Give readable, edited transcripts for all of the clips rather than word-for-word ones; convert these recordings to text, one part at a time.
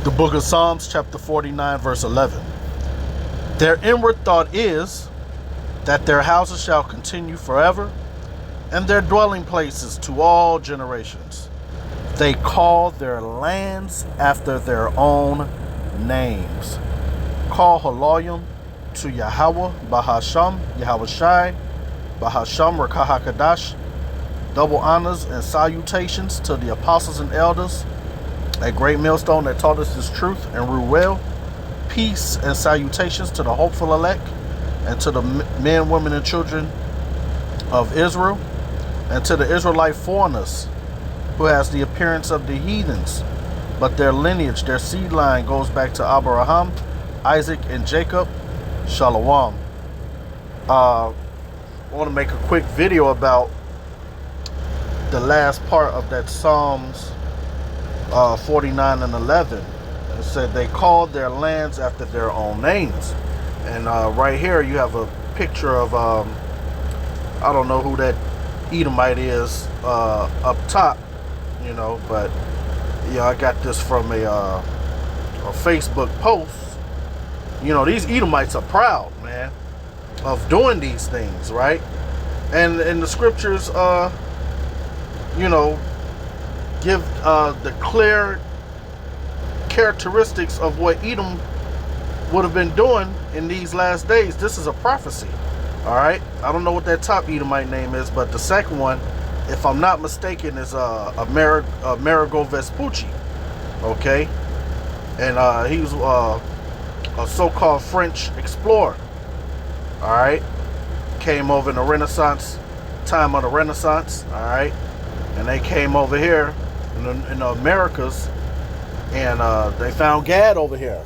The book of Psalms, chapter 49, verse 11. Their inward thought is that their houses shall continue forever, and their dwelling places to all generations. They call their lands after their own names. Call Haloyim to Yahweh, Bahasham, Yahweh Shai, Bahasham, Rakahakadash. Double honors and salutations to the apostles and elders, a great millstone that taught us this truth and rule well. Peace and salutations to the hopeful elect, and to the men, women, and children of Israel, and to the Israelite foreigners, who has the appearance of the heathens, but their lineage, their seed line goes back to Abraham, Isaac, and Jacob. Shalom. I want to make a quick video about the last part of that Psalms 49 and 11. It said they called their lands after their own names. And right here you have a picture of, I don't know who that Edomite is up top, but yeah, I got this from a Facebook post. These Edomites are proud, man, of doing these things, right? And the scriptures, give the clear characteristics of what Edom would have been doing in these last days. This is a prophecy. All right, I don't know what that top Edomite name is, but the second one, if I'm not mistaken, is Amerigo Vespucci. Okay, and he was a so-called French explorer. All right, came over in the Renaissance, time of the Renaissance. All right, and they came over here in the Americas, and they found Gad over here,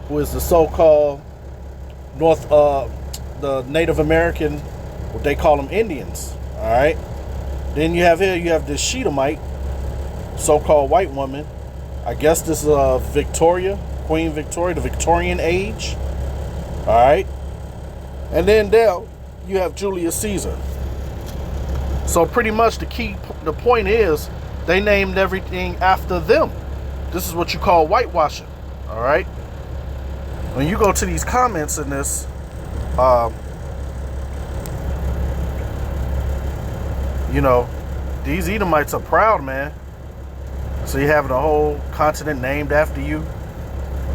who is the so-called the Native American, what they call them Indians. All right. Then you have this Shedemite, so-called white woman. I guess this is Victoria, Queen Victoria, the Victorian age. All right. And then there you have Julius Caesar. So pretty much the point is they named everything after them. This is what you call whitewashing. All right. When you go to these comments in this, these Edomites are proud, man. So you have the whole continent named after you.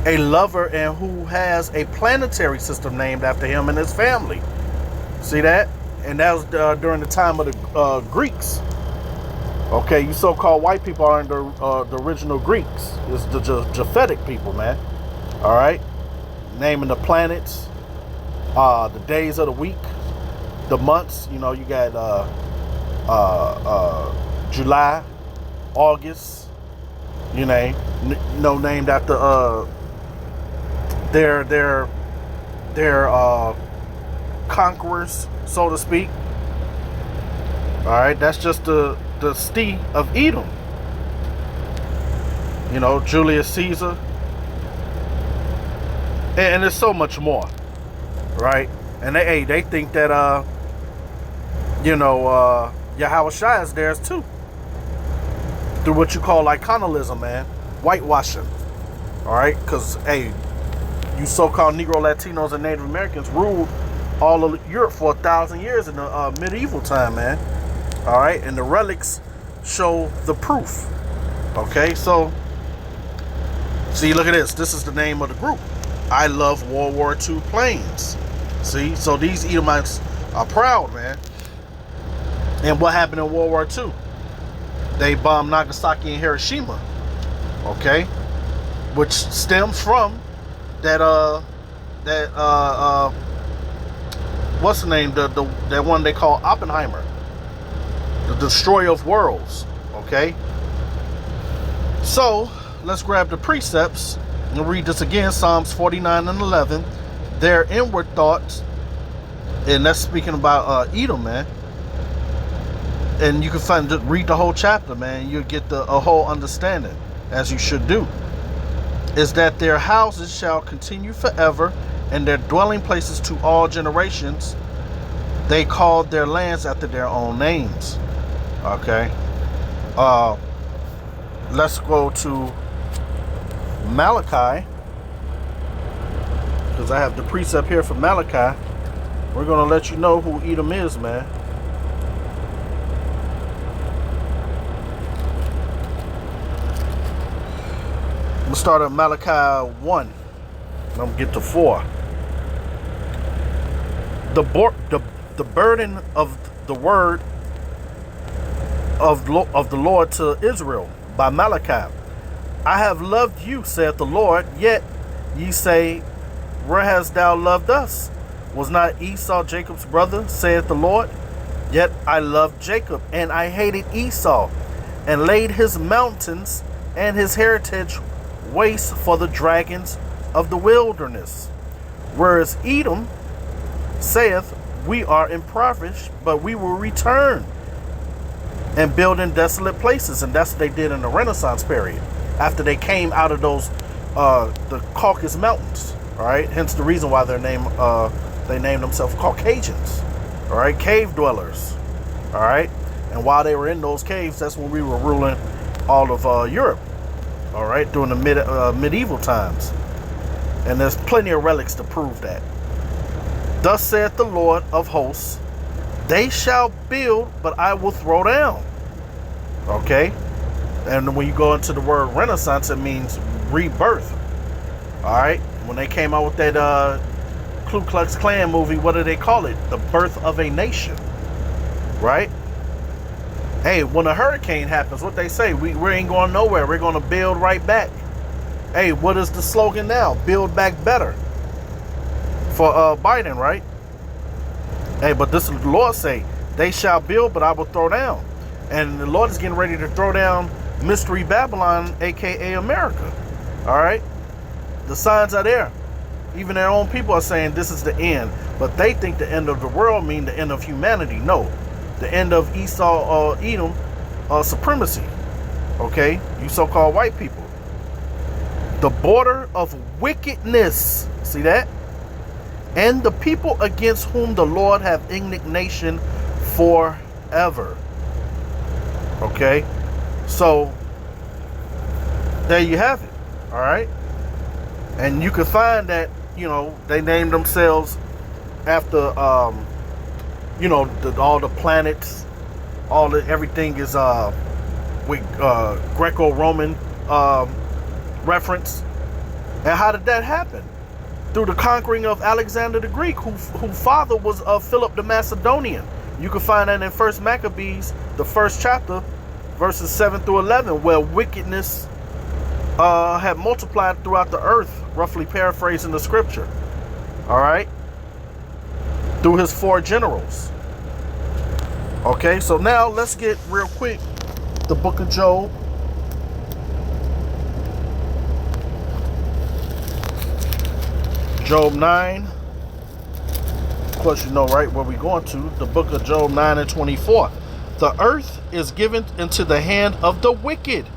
A lover and who has a planetary system named after him and his family. See that? And that was during the time of the Greeks. Okay, you so-called white people aren't the original Greeks. It's the Japhetic people, man. All right? Naming the planets, the days of the week, the months. You got July, August, named after their conquerors, so to speak. All right, that's just the Ste of Edom. Julius Caesar, and there's so much more, right? And they think that Yahweh Shai is theirs too, through what you call iconolism, man, whitewashing. All right, because you so-called Negro, Latinos, and Native Americans ruled all of Europe for 1,000 years in the medieval time, man. All right, and the relics show the proof. Okay, so see, look at this. This is the name of the group. I love World War II planes. See, so these Edomites are proud, man. And what happened in World War II? They bombed Nagasaki and Hiroshima. Okay, which stems from that what's the name? That one they call Oppenheimer, the destroyer of worlds. Okay, so let's grab the precepts and read this again. Psalms 49 and 11. Their inward thoughts, and that's speaking about Edom, man. And you can read the whole chapter, man. You'll get a whole understanding, as you should do. Is that their houses shall continue forever, and their dwelling places to all generations. They called their lands after their own names. Okay. Let's go to Malachi, because I have the precept here for Malachi. We're going to let you know who Edom is, man. I'm going to start at Malachi 1. I'm going to get to 4. The burden of the word of the Lord to Israel by Malachi. I have loved you, saith the Lord, yet ye say, where hast thou loved us? Was not Esau Jacob's brother, saith the Lord? Yet I loved Jacob, and I hated Esau, and laid his mountains and his heritage waste for the dragons of the wilderness. Whereas Edom saith, we are impoverished, but we will return and build in desolate places. And that's what they did in the Renaissance period, after they came out of those the Caucasus Mountains. All right, hence the reason why they named themselves Caucasians. All right, cave dwellers. All right, and while they were in those caves, that's when we were ruling all of Europe. All right, during the medieval times, and there's plenty of relics to prove that. Thus saith the Lord of hosts, they shall build, but I will throw down. Okay, and when you go into the word Renaissance, it means rebirth. All right, when they came out with that Ku Klux Klan movie, what do they call it? The Birth of a Nation. Right? Hey, when a hurricane happens, what they say? We ain't going nowhere. We're going to build right back. Hey, what is the slogan now? Build back better. For Biden, right? Hey, but this is the Lord say, they shall build, but I will throw down. And the Lord is getting ready to throw down Mystery Babylon, aka America. All right? The signs are there. Even their own people are saying this is the end. But they think the end of the world means the end of humanity. No. The end of Esau or Edom supremacy. Okay? You so-called white people. The border of wickedness. See that? And the people against whom the Lord have indignation forever. Okay? So, there you have it. All right? And you can find that, you know, they named themselves after, you know, all the planets, everything is with Greco-Roman reference. And how did that happen? Through the conquering of Alexander the Greek, who father was Philip the Macedonian. You can find that in 1 Maccabees, the 1st chapter, verses 7 through 11, where wickedness had multiplied throughout the earth, roughly paraphrasing the scripture. All right? Through his 4 generals. Okay, so now let's get real quick the book of Job. Job 9. Of course, you know, right, where we're going to. The book of Job 9 and 24. The earth is given into the hand of the wicked.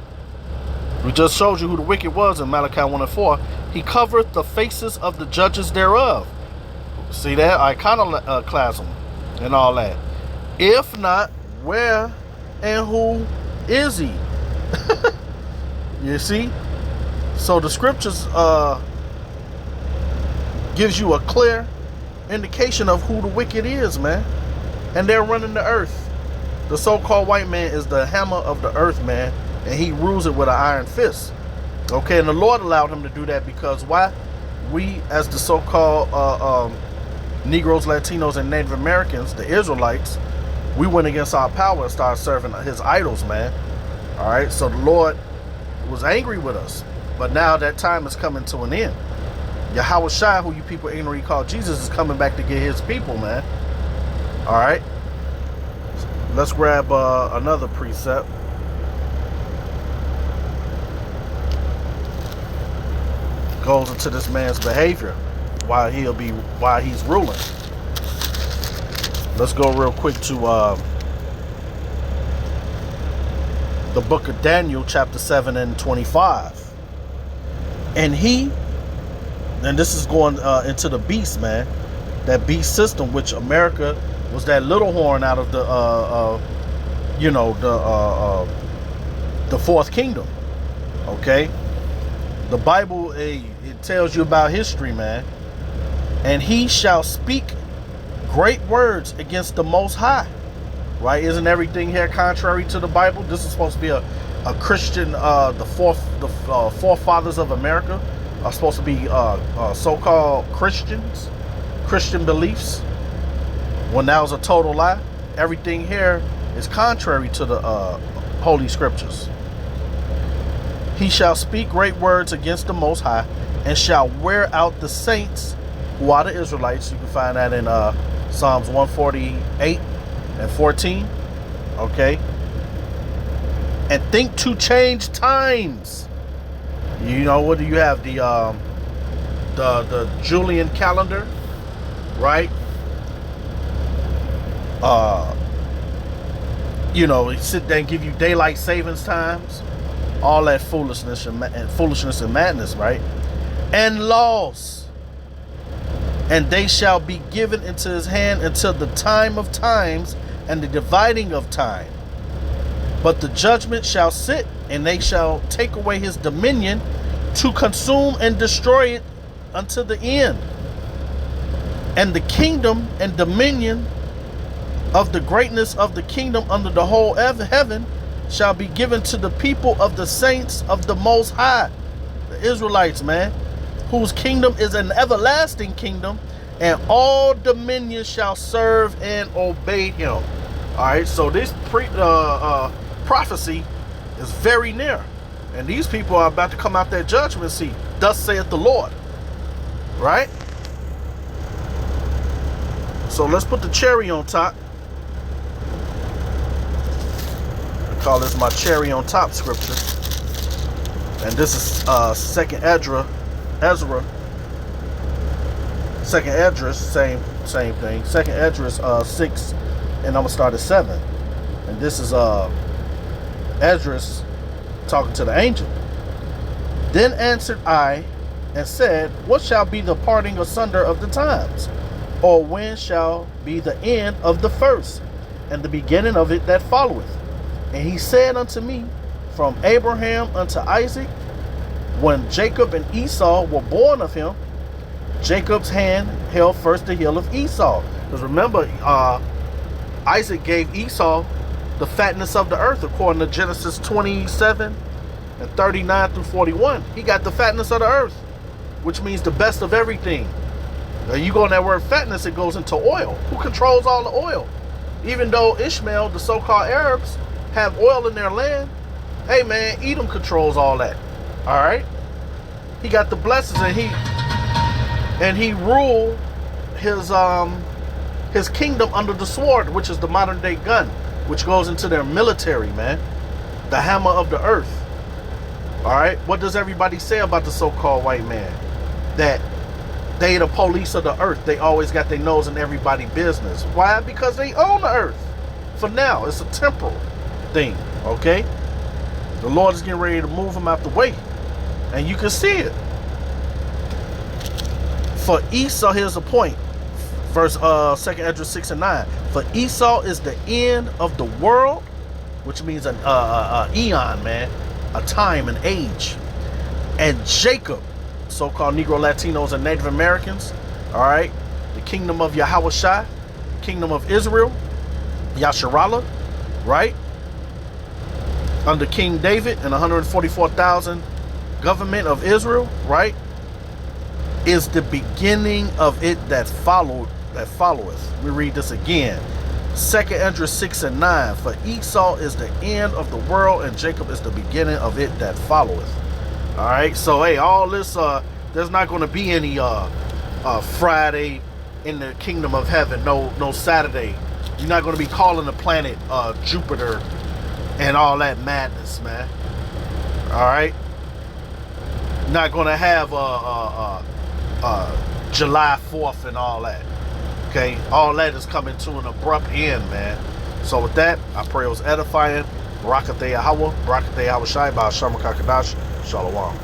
We just showed you who the wicked was in Malachi 1 and 4. He covereth the faces of the judges thereof. See that? Iconoclasm and all that. If not, where and who is he? You see? So the scriptures gives you a clear indication of who the wicked is, man. And they're running the earth. The so-called white man is the hammer of the earth, man. And he rules it with an iron fist. Okay, and the Lord allowed him to do that because why? We, as the so-called Negroes, Latinos, and Native Americans, the Israelites, we went against our power and started serving his idols, man. All right, so the Lord was angry with us. But now that time is coming to an end. Yahweh Shai, who you people ignorantly call Jesus, is coming back to get his people, man. All right. Let's grab another precept. Goes into this man's behavior while he's ruling. Let's go real quick to the book of Daniel, chapter 7 and 25. And this is going into the beast, man. That beast system, which America was that little horn out of the, the fourth kingdom. Okay? The Bible, it tells you about history, man. And he shall speak great words against the Most High. Right? Isn't everything here contrary to the Bible? This is supposed to be a Christian, the forefathers of America are supposed to be so-called Christians, Christian beliefs, when that was a total lie. Everything here is contrary to the Holy Scriptures. He shall speak great words against the Most High, and shall wear out the saints who are the Israelites. You can find that in Psalms 148 and 14. Okay. And think to change times. You know, what do you have? The Julian calendar, right? You know, sit there and give you daylight savings times, all that foolishness and madness, right? And laws, and they shall be given into his hand until the time of times and the dividing of time. But the judgment shall sit, and they shall take away his dominion to consume and destroy it unto the end. And the kingdom and dominion of the greatness of the kingdom under the whole heaven shall be given to the people of the saints of the Most High, the Israelites, man, whose kingdom is an everlasting kingdom, and all dominions shall serve and obey him. All right, so this prophecy is very near, and these people are about to come out that judgment seat. Thus saith the Lord. Right? So let's put the cherry on top. I call this my cherry on top scripture. And this is Second Ezra. Second Esdras, same thing. Second Esdras 6, and I'm gonna start at 7. And this is Esdras talking to the angel. Then answered I and said, what shall be the parting asunder of the times? Or when shall be the end of the first, and the beginning of it that followeth? And he said unto me, from Abraham unto Isaac, when Jacob and Esau were born of him, Jacob's hand held first the heel of Esau. Because remember, Isaac gave Esau the fatness of the earth, according to Genesis 27 and 39 through 41. He got the fatness of the earth, which means the best of everything. Now you go on that word fatness, it goes into oil. Who controls all the oil? Even though Ishmael, the so-called Arabs, have oil in their land, hey man, Edom controls all that. All right, he got the blessings, and he ruled his kingdom under the sword, which is the modern day gun, which goes into their military, man. The hammer of the earth. All right, what does everybody say about the so-called white man? That they the police of the earth. They always got their nose in everybody's business. Why? Because they own the earth. For now, it's a temporal thing, okay? The Lord is getting ready to move him out the way, and you can see it. For Esau, here's the point. Verse 2nd Esdras 6 and 9. For Esau is the end of the world, which means an eon, man, a time, an age. And Jacob, so-called Negro Latinos and Native Americans, all right, the kingdom of Yahushua, kingdom of Israel, Yasharallah, right, under King David and 144,000 government of Israel, right, is the beginning of it that followeth. We read this again. 2nd Esdras 6 and 9. For Esau is the end of the world, and Jacob is the beginning of it that followeth. All right. So hey, all this there's not going to be any Friday in the kingdom of heaven. No Saturday. You're not going to be calling the planet Jupiter and all that madness, man. All right. Not going to have July 4th and all that. Okay, all that is coming to an abrupt end, man. So with that, I pray it was edifying. Barakathe Yahweh, Barakathe Yahweh Shai, Baal Shem Kakadash, Shalom.